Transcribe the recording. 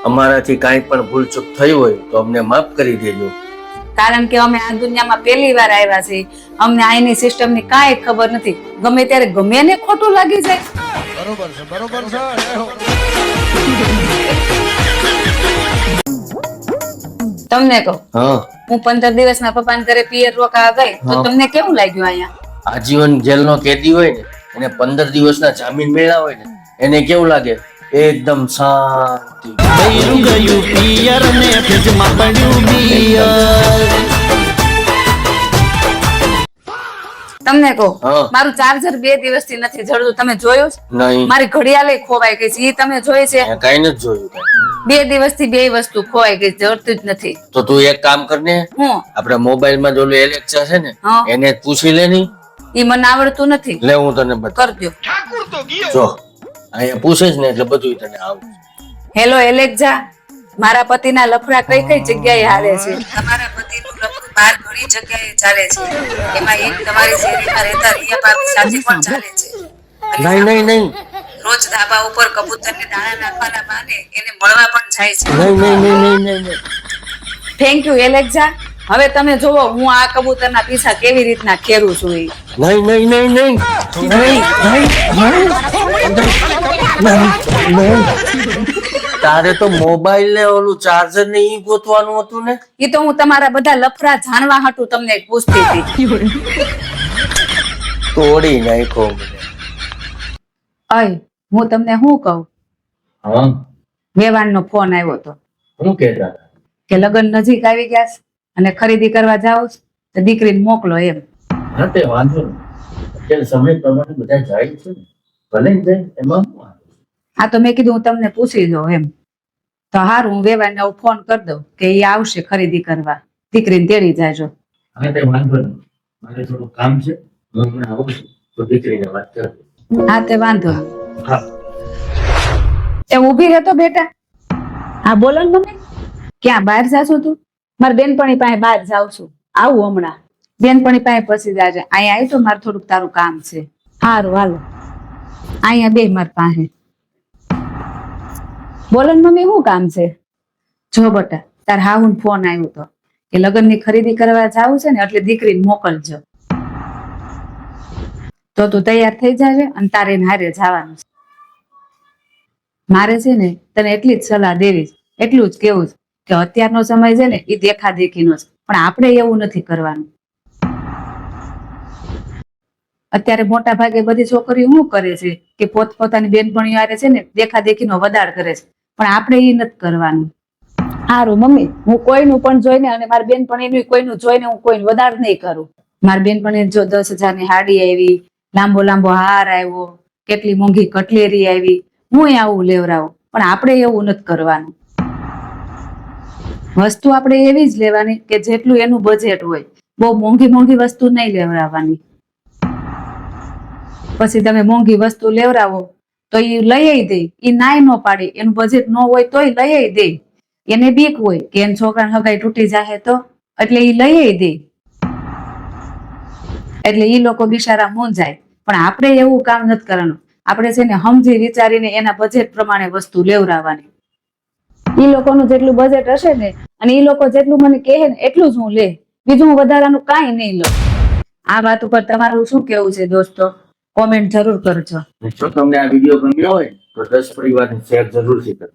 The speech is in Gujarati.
અમારાથી કાંઈ પણ ભૂલચૂક થઈ હોય તો અમને માફ કરી દેજો. કારણ કે અમે આ દુનિયામાં પહેલી વાર આવ્યા છીએ. અમને આઈની સિસ્ટમની કાંઈ ખબર નથી. ગમે ત્યારે ગમે ને ખોટું લાગી જાય. બરોબર છે, બરોબર છે. તમને કહું, હા, હું 15 દિવસના પપ્પાના ઘરે પિયર રોકાવા ગઈ તો હા. તમને કેવું લાગ્યું અહીંયા? આજીવન જેલનો કેદી હોય ને એને 15 દિવસના જામીન મળ્યા હોય ને એને કેવું લાગે? એકદમ શાંતિ. બૈરું ગયું પિયર ને ફ્રીજમાં પડ્યું બિયર. તમને કહું, હા. મારું ચાર્જર 2 દિવસથી નથી જડતું. તમે જોયું છે? નહીં, મારી ઘડિયાળ ખોવાઈ ગઈ છે. ઈ તમે જોઈ છે? મેં કાંઈ નથી જોયું કાંઈ. 2 દિવસથી 2 વસ્તુ ખોવાઈ ગઈ, જડતું જ નથી. તો તું એક કામ કરને, હું આપણા મોબાઈલમાં જો એલેક્સા છે ને હા. એને જ પૂછી લે ની. ઈ મને આવડતું નથી. લે હું તને બતા. કરજો. જો અહીંયા પૂછે જ ને એટલે બધું તને આવડે. હેલો એલેક્સા, મારા પતિના લફડા કઈ કઈ જગ્યાએ હાલે છે? તમારા પતિનું લફડું બહાર ઘણી જગ્યાએ ચાલે છે. એમાં એક તમારી શેરીમાં રહેતા રિયા ભાભી સાથે પણ ચાલે છે. નહીં નહીં નહીં રોજ ધાબા ઉપર કબૂતરને દાણા નાખવાના બહાને એને મળવા પણ જાય છે. નહીં નહીં નહીં નહીં નહીં નહીં. Thank you Alexa. હવે તમે જોવો હું આ કબૂતરના પીછા કેવી રીતના ખેરું છું ઈ. નહીં નહીં નહીં નહીં નહીં નહીં નહીં. તારે તો મોબાઈલ ને ઓલું ચાર્જર ને ઈ ગોતવાનું હતું ને. ઈ તો હું તમારા બધા લફડા જાણવા હાટુ તમને પૂછતી હતી. તોડી નાખ્યો મને. અય હું તમને શું કહું, હા, વેવાણનો ફોન આવ્યો હતો શું કહેતા? કે લગ્ન નજીક આવી ગયા છે અને ખરીદી કરવા જાવ છો તો દીકરીને મોકલો એમ. હા તે વાંધો નહીં. અત્યારે સમય પ્રમાણે બધા જાય છે ને. ભલે ને જાય એમાં શું વાંધો? આ તો મેં કીધું હું તમને પૂછી જાઉં એમ. તો હારું, હું વેવાણને ફોન કરી દઉં કે એ આવશે ખરીદી કરવા, દીકરીને તેડી જાજો. હા તે વાંધો નહીં. મારે થોડું કામ છે, હું હમણાં આવું છું તો દીકરીને વાત કરું. હા તે વાંધો નહીં. હા. એ ઊભી રહેતો બેટા. હા બોલો ને મમ્મી. ક્યાં બહાર જાશો તું? મારી બેનપણી પાસે બહાર જાઉં છું, આવું હમણાં. બેનપણી પાસે પછી જાજે. અહીંયા આવી તો મારે થોડુંક તારું કામ છે. હારું હાલો, અહીંયા બે મારી પાસે. બોલો ને મમ્મી, શું કામ છે? જો બટા, તાર હાહુન ફોન આવ્યો હતો કે લગ્નની ખરીદી કરવા જાવું છે ને એટલે દીકરીને મોકલજો. તો તું તૈયાર થઈ જાજે અને તારે એને હારે જવાનું છે. મારે છે ને તને એટલી જ સલાહ દેવી છે, એટલું જ કેવું છે કે અત્યારનો સમય છે ને એ દેખાદેખીનો છે, પણ આપણે એવું નથી કરવાનું. અત્યારે મોટા ભાગે બધી છોકરીઓ શું કરે છે કે પોતપોતાની બેનપણીઓ હારે છે ને દેખાદેખીનો વધાર કરે છે, પણ આપણે એ નથી કરવાનું. હારું મમ્મી, હું કોઈનું પણ જોઈને અને મારી બેનપણીનું કોઈનું જોઈને હું કોઈને વધાર નહીં કરું. મારી બેનપણી જો 10,000 ની હાડી આવી, લાંબો લાંબો હાર આવ્યો, કેટલી મોંઘી કટલેરી આવી, હું આવું લેવરાવું, પણ આપણે એવું નથી કરવાનું. વસ્તુ આપણે એવી જ લેવાની કે જેટલું એનું બજેટ હોય. બહુ મોંઘી મોંઘી વસ્તુ નહીં લેવરાવવાની. પછી તમે મોંઘી વસ્તુ લેવરાવો તો એ લઈ દે, એ નાય ન પાડે, એનું બજેટ ન હોય તોય લઈ દે. એને બીક હોય કે એમ છોકરાને હગાઈ તૂટી જાય તો, એટલે એ લઈ દે. એટલે ઈ લોકો બિચારા મૂંઝાય. પણ આપણે એવું કામ નથી કરવાનું. આપણે છે ને સમજી વિચારીને એના બજેટ પ્રમાણે વસ્તુ લેવરાવવાની. ઈ લોકોનું જેટલું બજેટ હશે ને અને ઈ લોકો જેટલું મને કહે ને એટલું જ હું લે, બીજું હું વધારાનું કાંઈ નહીં લઉં. આ વાત ઉપર તમારું શું કેવું છે દોસ્તો? કોમેન્ટ જરૂર કરજો. જો તમને આ વિડીયો ગમ્યો હોય તો 10 પરિવારને શેર જરૂરથી કરજો.